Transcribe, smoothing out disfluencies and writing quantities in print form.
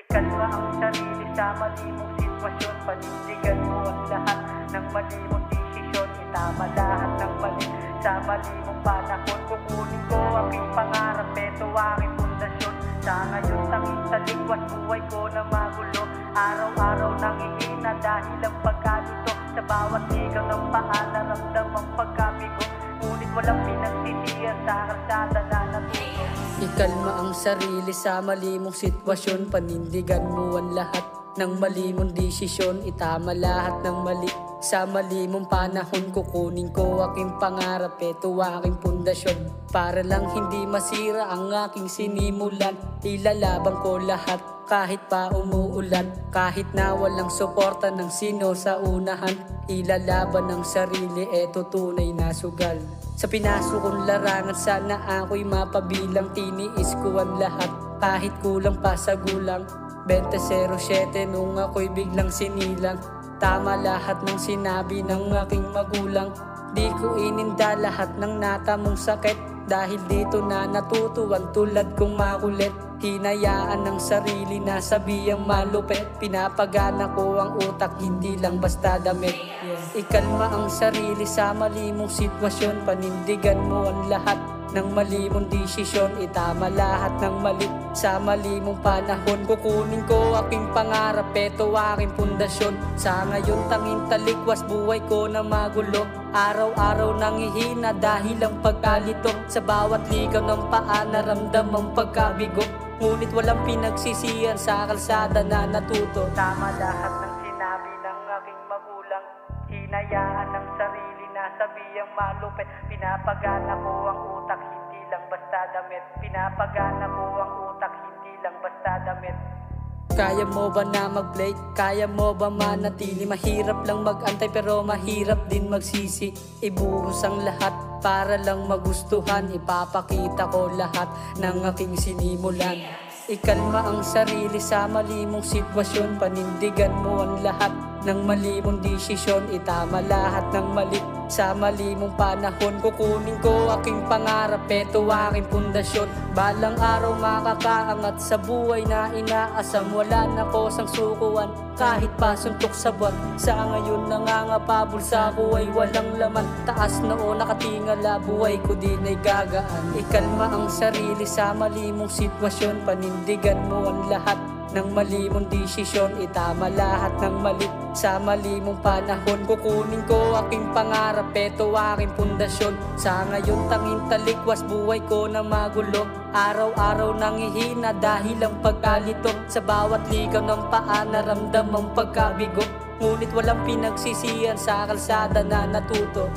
Ikalma ang sarili sa mali mong sitwasyon. Panindigan mo ang lahat ng mali mong desisyon. Itama lahat ng mali sa mali mong panahon. Kukunin ko aking pangarap, ito aking pundasyon. Sa ngayon tanging talikwas, buhay ko na magulo. Araw-araw nangihina dahil ang pagkalito. Sa bawat ligaw ng paa naramdamang pagkabigo. Ngunit walang pinagsisiyan sa kalsada na natuto. Ikalma ang sarili sa mali mong sitwasyon. Panindigan mo ang lahat ng mali mong desisyon. Itama lahat ng mali sa mali mong panahon. Kukunin ko aking pangarap, ito aking pundasyon. Para lang hindi masira ang aking sinimulan, ilalaban ko lahat kahit pa umuulan. Kahit na walang suporta ng sino sa unahan, ilalaban ng sarili, eto tunay na sugal. Sa pinasok kong larangan, sana ako'y mapabilang. Tiniis ko ang lahat kahit kulang pa sa gulang. 2007 nung ako'y biglang sinilang. Tama lahat ng sinabi ng aking magulang. Di ko ininda lahat ng natamong sakit. Dahil dito na natutuwan tulad kong makulit. Hinayaan ng sarili na sabihang malupit. Pinapagana ko ang utak, hindi lang basta damit. Ikalma ang sarili sa mali mong sitwasyon. Panindigan mo ang lahat ng mali mong desisyon. Itama lahat ng mali sa mali mong panahon. Kukunin ko aking pangarap, ito aking pundasyon. Sa ngayon tanging talikwas, buhay ko na magulo. Araw-araw nangihina dahil ang pagkalito. Sa bawat ligaw ng paa naramdamang pagkabigo. Ngunit walang pinagsisiyan sa kalsada na natuto. Tama lahat ng sinabi ng aking magulang. Hinayaan ng sarili na sabihang malupit. Pinapagana ko ang utak, hindi lang basta damit. Pinapagana ko ang utak, hindi lang basta damit. Kaya mo ba na mag-play? Kaya mo ba manatili? Mahirap lang mag-antay pero mahirap din magsisi. Ibuhos ang lahat para lang magustuhan. Ipapakita ko lahat ng aking sinimulan. Ikalma ang sarili sa mali mong sitwasyon. Panindigan mo ang lahat ng mali mong desisyon. Itama lahat ng mali sa mali mong panahon. Kukunin ko aking pangarap, ito aking pundasyon. Balang araw makakaangat sa buhay na inaasam. Wala na ko sang sukuan kahit pa suntok sa buwan. Sa ngayon nangangapabol sa ko ay walang laman. Taas noo nakatingala, buhay ko din ay gagaan. Ikalma ang sarili sa mali mong sitwasyon. Panindigan mo ang lahat ng mali mong desisyon. Itama lahat ng mali sa mali mong panahon. Kukunin ko aking pangarap, ito aking pundasyon. Sa ngayon tanging talikwas, buhay ko na magulo. Araw-araw nangihina dahil ang pagkalito. Sa bawat ligaw ng paa naramdamang pagkabigo. Ngunit walang pinagsisiyan sa kalsada na natuto.